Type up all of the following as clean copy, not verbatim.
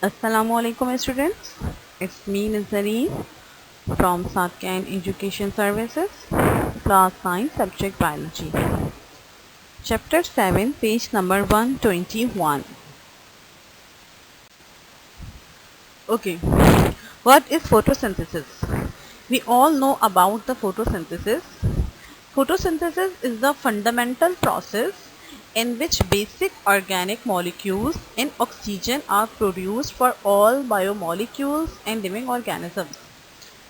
Assalamualaikum students, it's me Nazareen from Satyan Education Services, Class 9 Subject Biology. Chapter 7, page number 121. Okay, what is photosynthesis? We all know about the photosynthesis. Photosynthesis is the fundamental process in which basic organic molecules and oxygen are produced for all biomolecules and living organisms.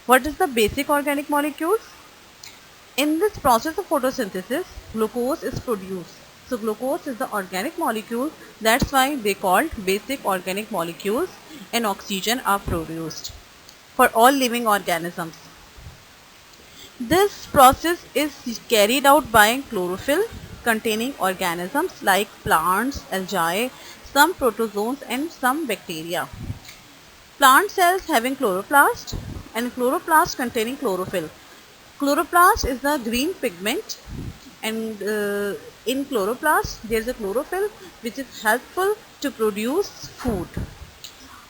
What is the basic organic molecules? In this process of photosynthesis, glucose is produced. So glucose is the organic molecule, that's why they called basic organic molecules, and oxygen are produced for all living organisms. This process is carried out by chlorophyll containing organisms like plants, algae, some protozoans and some bacteria. Plant cells having chloroplast and chloroplast containing chlorophyll. Chloroplast is the green pigment, and in chloroplast there is a chlorophyll which is helpful to produce food.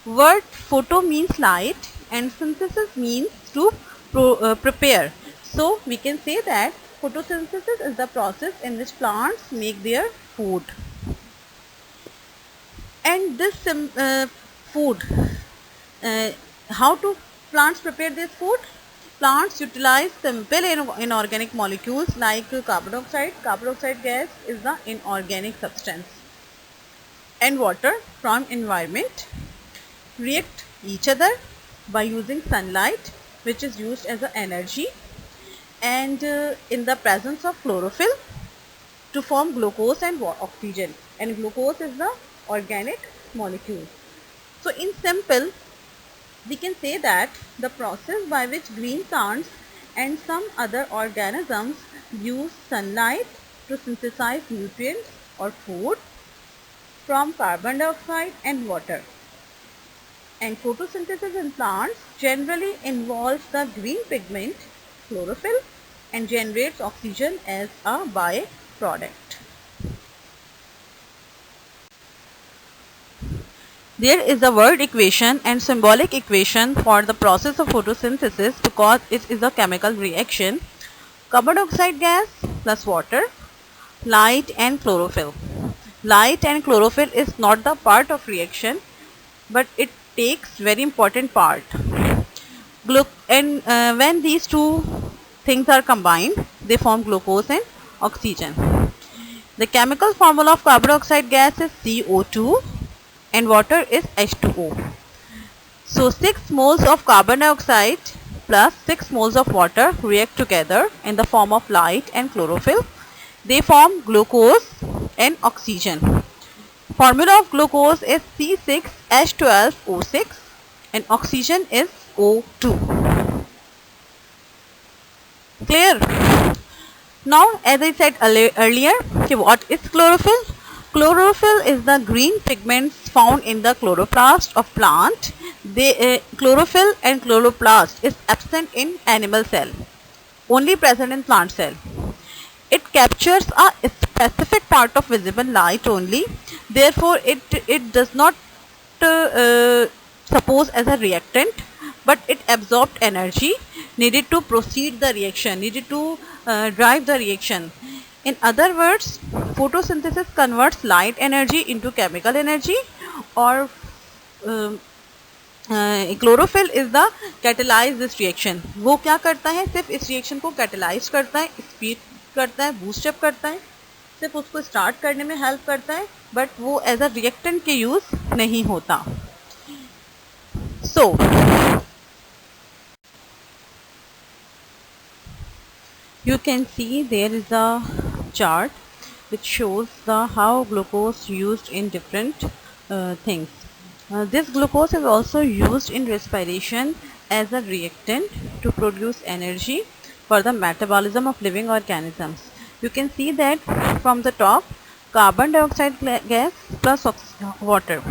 Word photo means light and synthesis means to prepare. So we can say that photosynthesis is the process in which plants make their food. And this food, how do plants prepare this food? Plants utilize simple inorganic molecules like carbon dioxide. Carbon dioxide gas is the inorganic substance, and water from environment react each other by using sunlight, which is used as an energy, and in the presence of chlorophyll to form glucose and oxygen, and glucose is the organic molecule. So in simple, we can say that the process by which green plants and some other organisms use sunlight to synthesize nutrients or food from carbon dioxide and water. And photosynthesis in plants generally involves the green pigment chlorophyll and generates oxygen as a byproduct. There is a word equation and symbolic equation for the process of photosynthesis because it is a chemical reaction. Carbon dioxide gas plus water, light and chlorophyll. Light and chlorophyll is not the part of reaction, but it takes very important part. When these two things are combined, they form glucose and oxygen. The chemical formula of carbon dioxide gas is CO2 and water is H2O. So 6 moles of carbon dioxide plus 6 moles of water react together in the form of light and chlorophyll. They form glucose and oxygen. Formula of glucose is C6H12O6 and oxygen is O2. Clear? Now, as I said earlier, what is chlorophyll? Chlorophyll is the green pigments found in the chloroplast of plant. Chlorophyll and chloroplast is absent in animal cell, only present in plant cell. It captures a specific part of visible light only. Therefore, it does not suppose as a reactant, but it absorbed energy needed to proceed the reaction, needed to drive the reaction. In other words, photosynthesis converts light energy into chemical energy, or chlorophyll is the catalyze this reaction. वो क्या करता है? सिर्फ इस reaction को catalyze करता है, speed करता है, boost up करता है, सिर्फ उसको start करने में help करता है, but वो as a reactant के use नहीं होता. So you can see there is a chart which shows how glucose used in different things. This glucose is also used in respiration as a reactant to produce energy for the metabolism of living organisms. You can see that from the top, carbon dioxide gas plus water.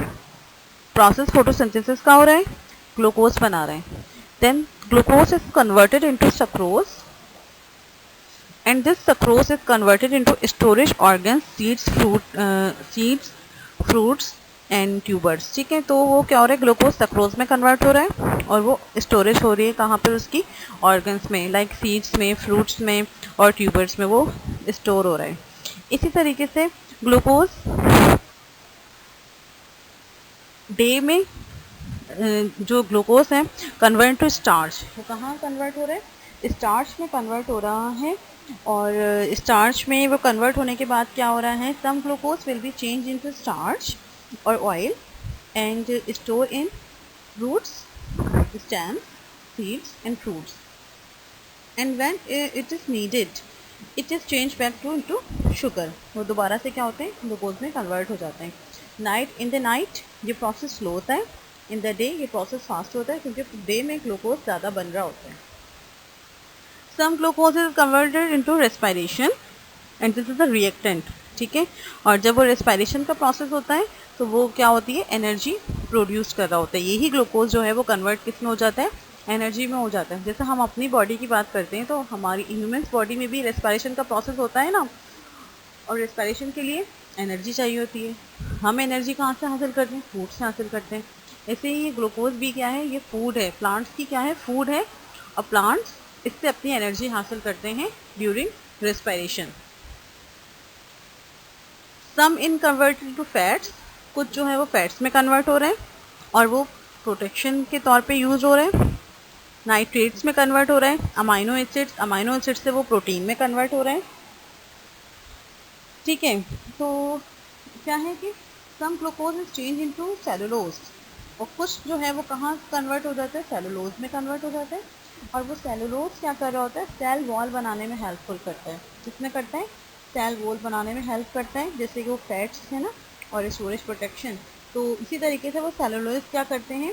Process photosynthesis का हो रहा है, glucose बना रहे हैं. Then glucose is converted into sucrose, and this sucrose is converted into storage organs, seeds, fruits, and tubers, ठीक है। तो वो क्या हो रहा है, ग्लूकोज सक्रोज में कन्वर्ट हो रहा है और वो स्टोरेज हो रही है कहाँ पर, उसकी ऑर्गन्स में, लाइक सीड्स में, फ्रूट्स में और ट्यूबर्स में वो स्टोर हो रहा है। इसी तरीके से ग्लूकोज डे में जो ग्लूकोज है कन्वर्ट टू स्टार्च, वो कहाँ कन्वर्ट हो रहा है, स्टार्च में कन्वर्ट हो रहा है। और स्टार्च में वो कन्वर्ट होने के बाद क्या हो रहा है, some glucose will be change into starch और oil and store in roots, stems, seeds and fruits, and when it is needed it is change back to into sugar. वो दोबारा से क्या होते हैं, ग्लूकोज में कन्वर्ट हो जाते हैं। इन द नाइट ये प्रोसेस स्लो होता है, इन द डे ये प्रोसेस फास्ट होता है, क्योंकि डे में ग्लूकोज ज़्यादा बन रहा होता है। Some glucose is converted into respiration and this is the reactant, ठीक है। और जब वो रेस्पिरेशन का प्रोसेस होता है तो वो क्या होती है, एनर्जी प्रोड्यूस कर रहा होता है। यही ग्लूकोज जो है वो कन्वर्ट किस में हो जाता है, एनर्जी में हो जाता है। जैसे हम अपनी बॉडी की बात करते हैं तो हमारी ह्यूमन्स बॉडी में भी रेस्पिरेशन का प्रोसेस होता है ना, और रेस्पिरेशन के लिए एनर्जी चाहिए होती है। हम एनर्जी कहाँ से हासिल करते हैं, फूड से हासिल करते हैं। ऐसे ही ये ग्लूकोज भी क्या है, ये फूड है, प्लांट्स की क्या है, फूड है, और प्लांट्स इससे अपनी एनर्जी हासिल करते हैं during respiration. Some in converted to fats, कुछ जो है वो फैट्स में कन्वर्ट हो रहे हैं और वो प्रोटेक्शन के तौर पे यूज हो रहे हैं। नाइट्रेट्स में कन्वर्ट हो रहे हैं, अमाइनो एसिड्स से वो प्रोटीन में कन्वर्ट हो रहे हैं, ठीक है। तो क्या है कि some glucose is change into cellulose, और कुछ जो है वो कहाँ कन्वर्ट हो जाता है, सेलुलोज में कन्वर्ट हो जाता है। और वो सेलुलोज क्या कर रहा होता है, सेल वॉल बनाने में हेल्पफुल करता है। किसमें करता है, सेल वॉल बनाने में हेल्प करता है, जैसे कि वो फैट्स है ना, और स्टोरेज प्रोटेक्शन। तो इसी तरीके से वो सेलुलोज क्या करते हैं,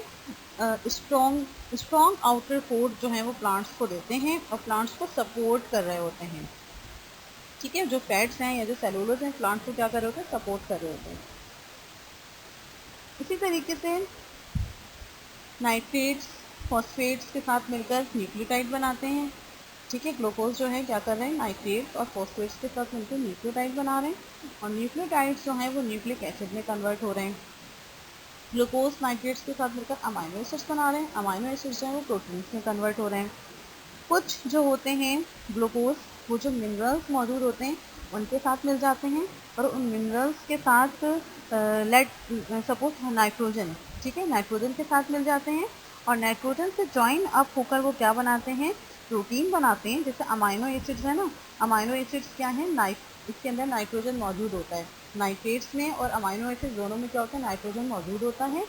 स्ट्रॉन्ग आउटर कोट जो है वो प्लांट्स को देते हैं और प्लांट्स को सपोर्ट कर रहे होते हैं, ठीक है। जो फैट्स हैं या जो सेलुलोज हैं प्लांट्स को क्या कर रहे होते हैं, सपोर्ट कर रहे होते हैं। इसी तरीके से नाइट्रेट्स फॉस्फेट्स के साथ मिलकर न्यूक्लियोटाइड बनाते हैं, ठीक है। ग्लूकोज जो है क्या कर रहे हैं, नाइट्रेट्स और फॉस्फेट्स के साथ मिलकर न्यूक्लियोटाइड बना रहे हैं, और न्यूक्लियोटाइड्स जो हैं वो न्यूक्लिक एसिड में कन्वर्ट हो रहे हैं। ग्लूकोज नाइट्रेट्स के साथ मिलकर अमाइनो एसिड्स बना रहे हैं, अमाइनो एसिड्स जो है वो प्रोटीन्स में कन्वर्ट हो रहे हैं। कुछ जो होते हैं ग्लूकोज, वो जो मिनरल्स मौजूद होते हैं उनके साथ मिल जाते हैं, और उन मिनरल्स के साथ सपोज नाइट्रोजन, ठीक है, नाइट्रोजन के साथ मिल जाते हैं, और नाइट्रोजन से जॉइन अप होकर वो क्या बनाते हैं, प्रोटीन बनाते हैं। जैसे अमाइनो एसिड्स है ना, अमाइनो एसिड्स क्या है, इसके अंदर नाइट्रोजन मौजूद होता है। नाइट्रेट्स में और अमाइनो एसिड्स दोनों में क्या होता है, नाइट्रोजन मौजूद होता है।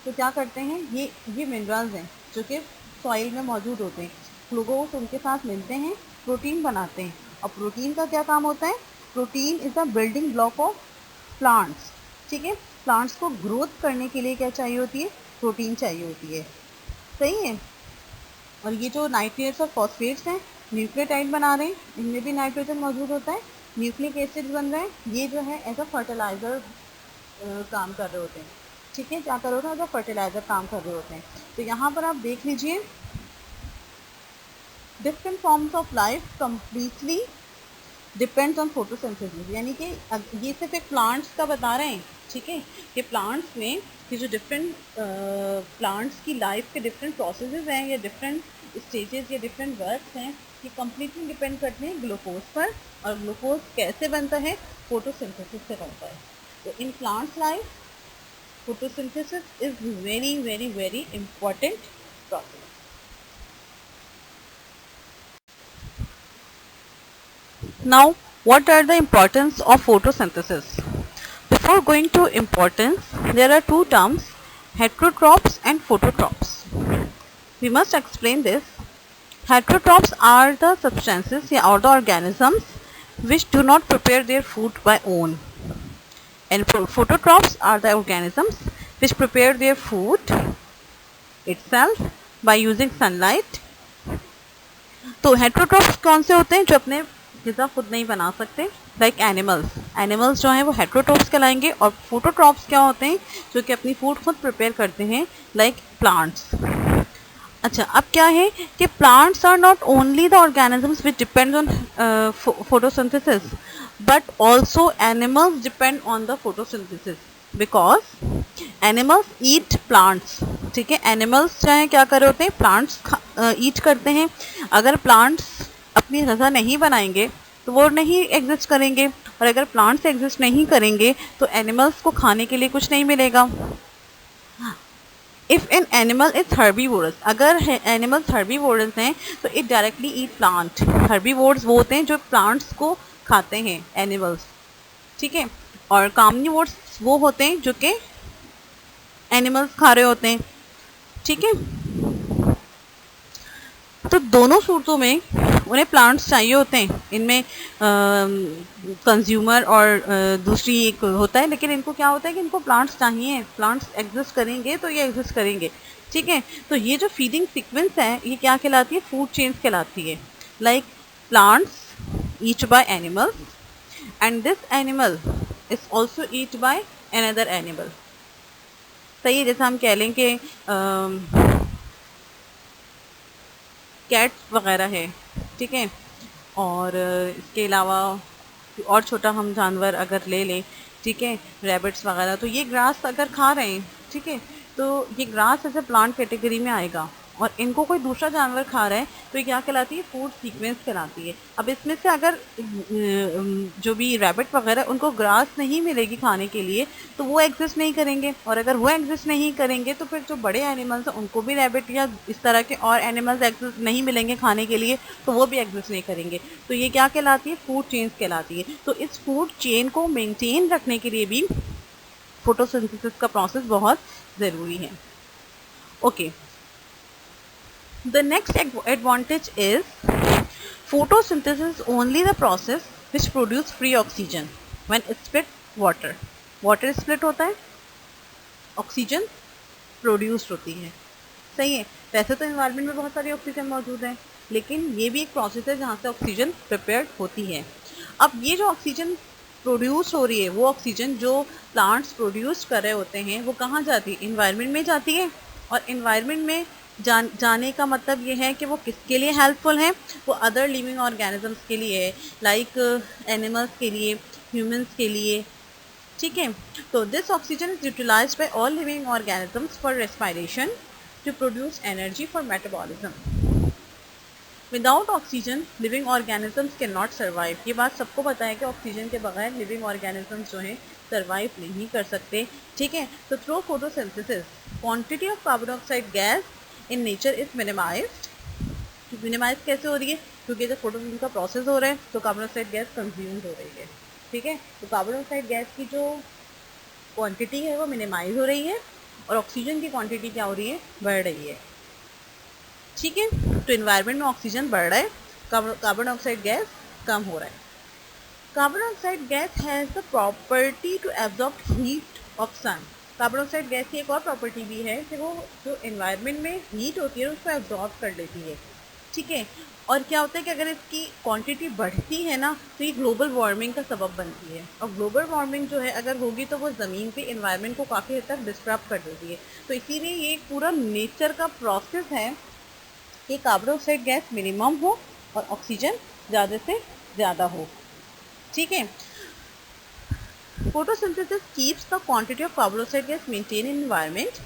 तो क्या करते हैं, ये मिनरल्स हैं जो कि सॉइल में मौजूद होते हैं, ग्लूकोज उनके साथ मिलते हैं, प्रोटीन बनाते हैं। और प्रोटीन का क्या काम होता है, protein is the building block of plants, ठीक है। प्लांट्स को ग्रोथ करने के लिए क्या चाहिए होती है, प्रोटीन चाहिए होती है, सही है। और ये जो नाइट्रेट्स और फॉस्फेट्स हैं न्यूक्लियोटाइड बना रहे हैं, इनमें भी नाइट्रोजन मौजूद होता है, न्यूक्लिक एसिड बन रहे हैं, ये जो है एज अ फर्टिलाइज़र काम कर रहे होते हैं, ठीक है। क्या कर रहे होते हैं, एज अ फर्टिलाइज़र काम कर रहे होते हैं। तो यहाँ पर आप देख लीजिए, different forms of life completely depends on photosynthesis, यानी कि ये सिर्फ एक प्लांट्स का बता रहे हैं, ठीक है, कि प्लांट्स में कि जो डिफरेंट प्लांट्स की लाइफ के डिफरेंट प्रोसेसेस हैं या डिफरेंट स्टेजेस या डिफरेंट वर्क्स हैं, ये कम्प्लीटली डिपेंड करते हैं ग्लूकोज पर। और ग्लूकोज कैसे बनता है, फोटोसिंथेसिस से बनता है। तो in plants life photosynthesis is very very very important process. Now, what are the importance of photosynthesis? Before going to importance, there are two terms, heterotrophs and phototrophs. We must explain this. Heterotrophs are the substances or the organisms which do not prepare their food by own. And phototrophs are the organisms which prepare their food itself by using sunlight. तो heterotrophs कौन से होते हैं, जो अपने ग़िज़ा खुद नहीं बना सकते, लाइक एनिमल्स जो हैं वो हेट्रोट्रॉफ्स कहलाएंगे। और फोटोट्रॉफ्स क्या होते हैं, जो कि अपनी फूड खुद प्रिपेयर करते हैं, लाइक प्लांट्स। अच्छा, अब क्या है कि plants are not only the organisms which depend on photosynthesis, but also animals depend on the photosynthesis. Because animals eat plants, ठीक है, एनिमल्स चाहे क्या कर रहे होते हैं, प्लांट्स ईट करते हैं। अगर प्लांट्स अपनी गज़ा नहीं बनाएंगे तो वो नहीं एग्जिस्ट करेंगे, और अगर प्लांट्स एग्जिस्ट नहीं करेंगे तो एनिमल्स को खाने के लिए कुछ नहीं मिलेगा। If an animal is herbivorous, अगर एनिमल्स हर्बीवोरस हैं तो it directly eat plant. Herbivores वो होते हैं जो प्लांट्स को खाते हैं, एनिमल्स, ठीक है, और कार्निवोर्स वो होते हैं जो कि एनिमल्स खा रहे होते हैं, ठीक है। तो दोनों सूरतों में उन्हें प्लांट्स चाहिए होते हैं, इनमें कंज्यूमर और दूसरी एक होता है, लेकिन इनको क्या होता है कि इनको प्लांट्स चाहिए, प्लांट्स एग्जिस्ट करेंगे तो ये एग्जिस्ट करेंगे, ठीक है। तो ये जो फीडिंग सीक्वेंस है ये क्या कहलाती है, फूड चेन्स कहलाती है। Like plants eat by animals and this animal is also eat by another animal. सही है, जैसे हम कह लें कि कैट्स वगैरह है, ठीक है, और इसके अलावा और छोटा हम जानवर अगर ले लें, ठीक है, रैबिट्स वगैरह, तो ये ग्रास अगर खा रहे हैं, ठीक है, तो ये grass as a plant category में आएगा, और इनको कोई दूसरा जानवर खा रहा है तो ये क्या कहलाती है, फूड सीक्वेंस कहलाती है। अब इसमें से अगर जो भी रैबिट वगैरह उनको ग्रास नहीं मिलेगी खाने के लिए तो वो एग्जिस्ट नहीं करेंगे, और अगर वो एग्जिस्ट नहीं करेंगे तो फिर जो बड़े एनिमल्स हैं उनको भी रैबिट या इस तरह के और एनिमल्स एग्जिस्ट नहीं मिलेंगे खाने के लिए तो वो भी एग्जिस्ट नहीं करेंगे। तो ये क्या कहलाती है, फूड चेन्स कहलाती है। तो इस फूड चेन को मेनटेन रखने के लिए भी फोटोसिंथेसिस का प्रोसेस बहुत ज़रूरी है। Okay, the next advantage is photosynthesis is only the process which produce free oxygen when it split water. Water split होता है, ऑक्सीजन प्रोड्यूस होती है, सही है। वैसे तो इन्वायरमेंट में बहुत सारी ऑक्सीजन मौजूद है, लेकिन ये भी एक प्रोसेस है जहाँ से ऑक्सीजन प्रिपेयर्ड होती है। अब ये जो ऑक्सीजन प्रोड्यूस हो रही है, वो ऑक्सीजन जो प्लांट्स प्रोड्यूस कर रहे होते हैं वो कहाँ जाती है, इन्वायरमेंट में जाती है। और इन्वायरमेंट में जाने का मतलब ये है कि वो किसके लिए हेल्पफुल है, वो अदर लिविंग ऑर्गेनिजम्स के लिए है, लाइक एनिमल्स के लिए, ह्यूमंस के लिए, ठीक है। तो this oxygen is utilised by all living organisms for respiration to produce energy for metabolism. Without oxygen living organisms can not survive. ये बात सबको पता है कि ऑक्सीजन के बगैर लिविंग ऑर्गेनिजम्स जो हैं सर्वाइव नहीं कर सकते, ठीक है। तो through photosynthesis quantity of carbon dioxide gas in nature is minimised. Minimise कैसे हो रही है, क्योंकि जब फोटोसिंथेसिस का प्रोसेस हो रहा है तो कार्बन डाइऑक्साइड गैस कंज्यूम्ड हो रही है, ठीक है। तो कार्बन डाइऑक्साइड गैस की जो क्वांटिटी है वो मिनिमाइज हो रही है और ऑक्सीजन की क्वांटिटी क्या हो रही है, बढ़ रही है, ठीक है। तो इन्वायरमेंट में ऑक्सीजन बढ़ रहा है, कार्बन डाइऑक्साइड गैस कम हो रहा है। Carbon dioxide gas has the property to absorb heat of sun. Carbon dioxide gas की एक और प्रॉपर्टी भी है कि वो जो इन्वायरमेंट में हीट होती है उसको एब्जॉर्ब कर लेती है, ठीक है। और क्या होता है कि अगर इसकी क्वांटिटी बढ़ती है ना तो ये ग्लोबल वार्मिंग का सबब बनती है, और ग्लोबल वार्मिंग जो है अगर होगी तो वो ज़मीन पे इन्वायरमेंट को काफ़ी हद तक डिस्टर्ब कर देती है। तो इसीलिए ये पूरा नेचर का प्रोसेस है कि कार्बन डाइऑक्साइड गैस मिनिमम हो और ऑक्सीजन ज़्यादा से ज़्यादा हो, ठीक है। Photosynthesis keeps the quantity of carbon dioxide gas maintain in environment,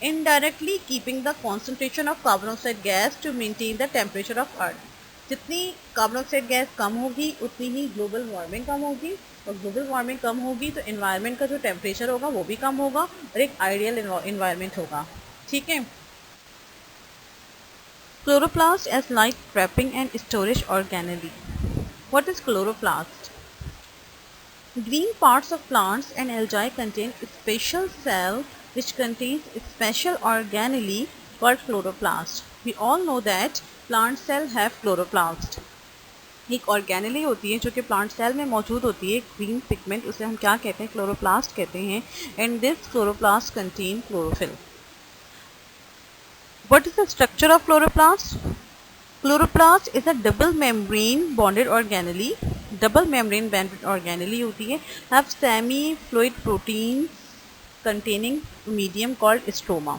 indirectly keeping the concentration of carbon dioxide gas to maintain the temperature of earth. जितनी कार्बन डाइऑक्साइड गैस कम होगी उतनी ही ग्लोबल वार्मिंग कम होगी, और ग्लोबल वार्मिंग कम होगी तो environment का जो temperature होगा वो भी कम होगा और एक आइडियल इन्वायरमेंट होगा, ठीक है। Chloroplast as light trapping and storage organelle. What is chloroplast? Green parts of plants and algae contain a special cell which contains a special organelle called chloroplast. We all know that plant cell have chloroplast. एक organelle होती है जो कि plant cell में मौजूद होती है, green pigment, उसे हम क्या कहते हैं, क्लोरोप्लास्ट कहते हैं। And this chloroplast contain chlorophyll. What is the structure of chloroplast? Chloroplast is a double membrane bonded organelle. Double membrane bonded organelle होती है, have semi fluid proteins containing medium called stroma.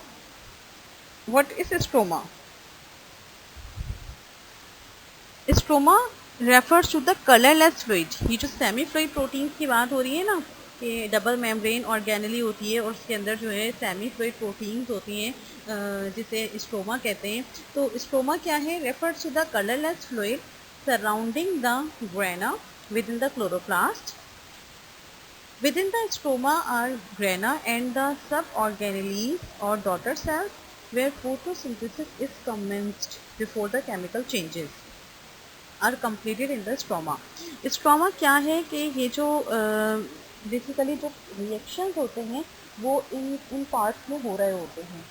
What is stroma? Stroma refers to the colorless fluid. ये जो semi fluid proteins की बात हो रही है ना, कि डबल मेम्ब्रेन ऑर्गेनली होती है और उसके अंदर जो है सेमी फ्लूइड प्रोटीन्स होती हैं जिसे स्ट्रोमा कहते हैं। तो स्ट्रोमा क्या है? Refers to the colourless fluid surrounding the grana within the chloroplast. Within the stroma are grana and the suborganelles or daughter cells where photosynthesis is commenced before the chemical changes are completed in the stroma. Stroma क्या है कि ये जो basically जो reactions होते हैं वो इन parts में हो रहे होते हैं,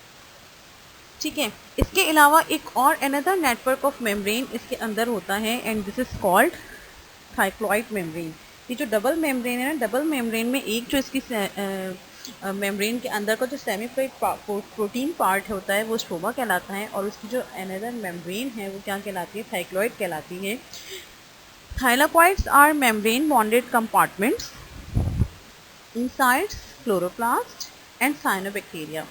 ठीक है। इसके अलावा एक और अनदर नेटवर्क ऑफ मेम्ब्रेन इसके अंदर होता है and this is called thylakoid membrane. ये जो डबल मेम्ब्रेन है ना, डबल मेम्ब्रेन में एक जो इसकी मेम्ब्रेन के अंदर का जो सेमी फ्लूइड प्रोटीन पार्ट होता है वो स्ट्रोमा कहलाता है और उसकी जो अनदर मेम्ब्रेन है वो क्या कहलाती है? थाइक्लॉइड कहलाती है। Thylakoids are membrane bonded compartments inside chloroplast and cyanobacteria.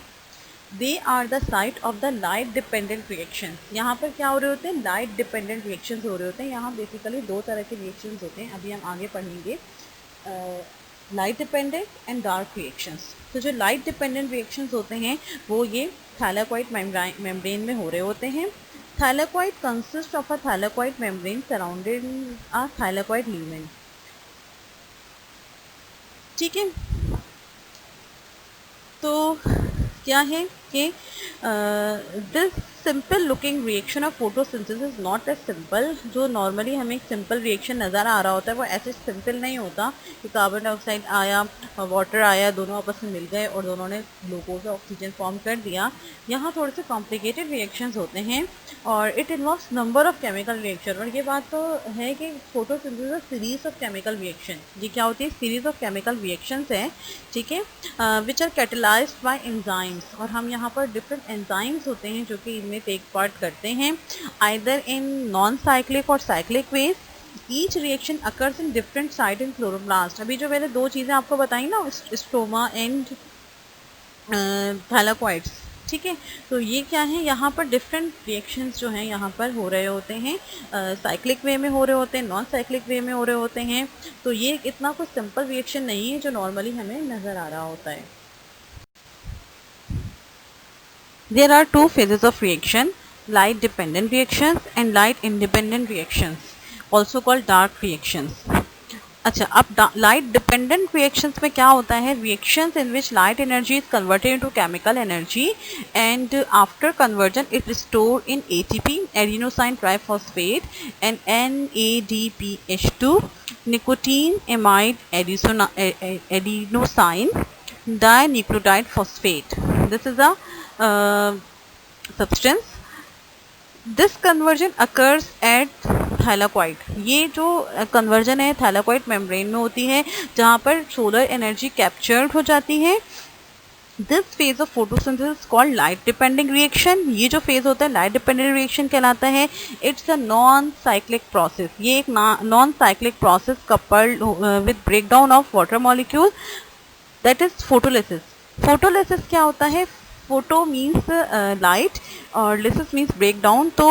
They are the site of the light dependent reaction. यहाँ पर क्या हो रहे होते हैं? लाइट डिपेंडेंट रिएक्शंस हो रहे होते हैं। यहाँ बेसिकली दो तरह के रिएक्शंस होते हैं, अभी हम आगे पढ़ेंगे, light dependent and dark reactions. तो जो लाइट डिपेंडेंट रिएक्शंस होते हैं वो ये थाइलाकॉइड मेम्ब्रेन में हो रहे होते हैं। Thylakoid consist of a thylakoid membrane surrounded a thylakoid lumen, ठीक है। तो क्या है कि this simple looking reaction of photosynthesis not as simple. जो नॉर्मली हमें एक सिंपल रिएक्शन नज़र आ रहा होता है वो ऐसे सिंपल नहीं होता कि कार्बन डाइऑक्साइड आया, वाटर आया, दोनों आपस में मिल गए और दोनों ने ग्लूकोज और ऑक्सीजन फॉर्म कर दिया। यहाँ थोड़े से कॉम्प्लिकेटेड रिएक्शंस होते हैं और it involves number of chemical reaction. और ये बात तो है कि photosynthesis series of chemical reaction, ये क्या होती है? सीरीज ऑफ केमिकल रिएक्शंस है, ठीक है, which are catalysed by enzymes. और हम यहाँ पर डिफरेंट एंजाइम्स होते हैं जो कि इनमें टेक पार्ट करते हैं आइदर इन नॉन साइक्लिक और cyclic ways. Each reaction occurs in different site in chloroplast. अभी जो मैंने दो चीज़ें आपको बताई ना, स्ट्रोमा एंड थाइलाकॉइड्स, ठीक है। तो ये क्या है? यहाँ पर डिफरेंट रिएक्शंस जो हैं यहाँ पर हो रहे होते हैं, साइक्लिक वे में हो रहे होते हैं, नॉन साइक्लिक वे में हो रहे होते हैं। तो ये इतना कुछ सिंपल रिएक्शन नहीं है जो नॉर्मली हमें नज़र आ रहा होता है। There are two phases of reaction, light dependent reactions and light independent reactions, also called dark reactions. अच्छा, अब लाइट डिपेंडेंट रिएक्शंस में क्या होता है? Reactions in which light energy is converted into chemical energy and after conversion it is stored in ATP, adenosine triphosphate, and NADPH2, nicotine amide adenosine dinucleotide phosphate. This is a substance. This conversion occurs at thylakoid. ये जो conversion है thylakoid membrane में होती है जहाँ पर solar energy captured हो जाती है। This phase of photosynthesis called light dependent reaction. ये जो फेज होता है लाइट डिपेंडेंट रिएक्शन कहलाता है। It's a non cyclic process. ये एक non cyclic process coupled with breakdown of water molecule, that is photolysis. Photolysis क्या होता है? फोटो मीन्स लाइट और लिसिस मीन्स ब्रेक डाउन। तो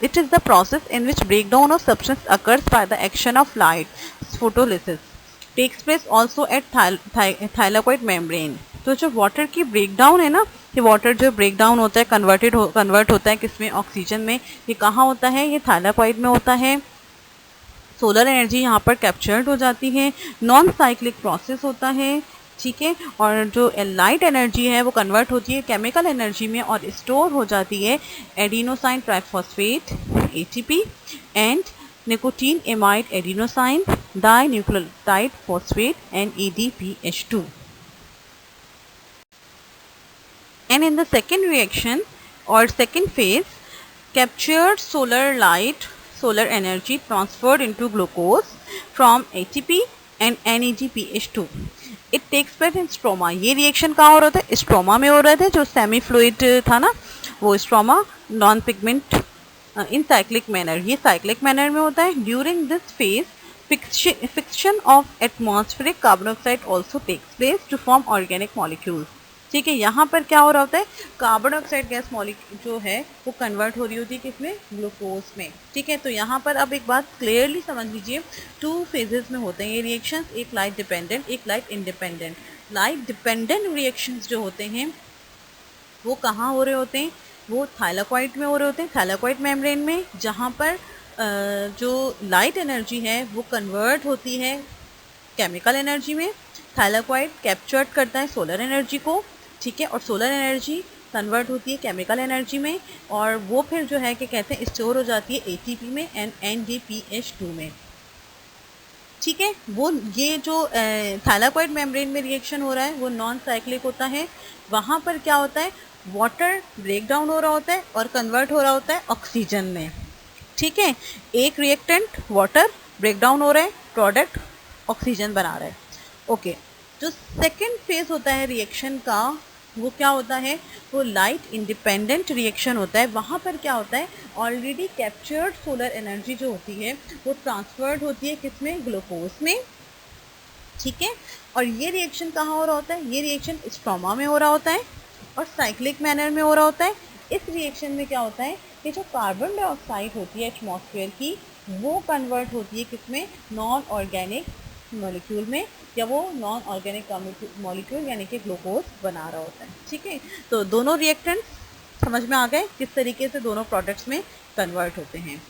it is the process in which break down of substance occurs by the action of light. Photolysis takes place also at thylakoid membrane. तो जो water की break down है ना, ये water जो break down होता है कन्वर्ट होता है किसमें? ऑक्सीजन में। ये कहाँ होता है? ये थाइलाकॉइड में होता है। सोलर एनर्जी यहाँ पर कैप्चर्ड हो जाती है। नॉन साइक्लिक प्रोसेस होता है, ठीक है। और जो लाइट एनर्जी है वो कन्वर्ट होती है केमिकल एनर्जी में और स्टोर हो जाती है adenosine triphosphate ATP and nicotine amide adenosine dinucleotide phosphate NADPH2. And in the second reaction or second phase, captured solar energy transferred into glucose from ATP and NADPH2. It takes place in stroma. ये रिएक्शन कहाँ हो रहा था? Stroma में हो रहे थे। जो सेमी फ्लूइड था ना वो stroma, non pigment in cyclic manner. ये साइक्लिक मैनर में होता है। During this phase fixation of atmospheric carbon dioxide also takes place to form organic molecules. ठीक है, यहाँ पर क्या हो रहा होता है, कार्बन डाइऑक्साइड गैस मॉलिक्यूल जो है वो कन्वर्ट हो रही होती है किसमें, ग्लूकोज में। ठीक है, तो यहाँ पर अब एक बात क्लियरली समझ लीजिए, 2 फेजेस में होते हैं ये रिएक्शंस, एक लाइट डिपेंडेंट, एक light independent. Light dependent reactions जो होते हैं वो कहाँ हो रहे होते हैं, वो थाइलाकॉइड में हो रहे होते हैं, थाइलाकॉइड मेम्ब्रेन में, जहाँ पर जो लाइट एनर्जी है वो कन्वर्ट होती है केमिकल एनर्जी में। थाइलाकॉइड कैप्चर्ड करता है सोलर एनर्जी को, ठीक है, और सोलर एनर्जी कन्वर्ट होती है केमिकल एनर्जी में, और वो फिर जो है कि कहते हैं स्टोर हो जाती है एटीपी में एंड NADPH2 में। ठीक है, वो ये जो थाइलाकॉइड मेम्ब्रेन में रिएक्शन हो रहा है वो नॉन साइक्लिक होता है। वहाँ पर क्या होता है, वाटर ब्रेक डाउन हो रहा होता है और कन्वर्ट हो रहा होता है ऑक्सीजन में। ठीक है, एक रिएक्टेंट वाटर ब्रेक डाउन हो रहा है, प्रोडक्ट ऑक्सीजन बना रहा है। ओके, जो सेकेंड फेज होता है रिएक्शन का वो क्या होता है, वो लाइट इंडिपेंडेंट रिएक्शन होता है। वहाँ पर क्या होता है, ऑलरेडी कैप्चर्ड सोलर एनर्जी जो होती है वो ट्रांसफर्ड होती है किसमें, ग्लूकोज में। ठीक है, और ये रिएक्शन कहाँ हो रहा होता है, ये रिएक्शन स्ट्रोमा में हो रहा होता है और साइक्लिक मैनर में हो रहा होता है। इस रिएक्शन में क्या होता है कि जो कार्बन डाइऑक्साइड होती है एटमॉस्फेयर की वो कन्वर्ट होती है किसमें, नॉन ऑर्गेनिक मॉलिक्यूल में, या वो नॉन ऑर्गेनिक मॉलिक्यूल यानी कि ग्लूकोज बना रहा होता है। ठीक है, तो दोनों रिएक्टेंट समझ में आ गए किस तरीके से दोनों प्रोडक्ट्स में कन्वर्ट होते हैं।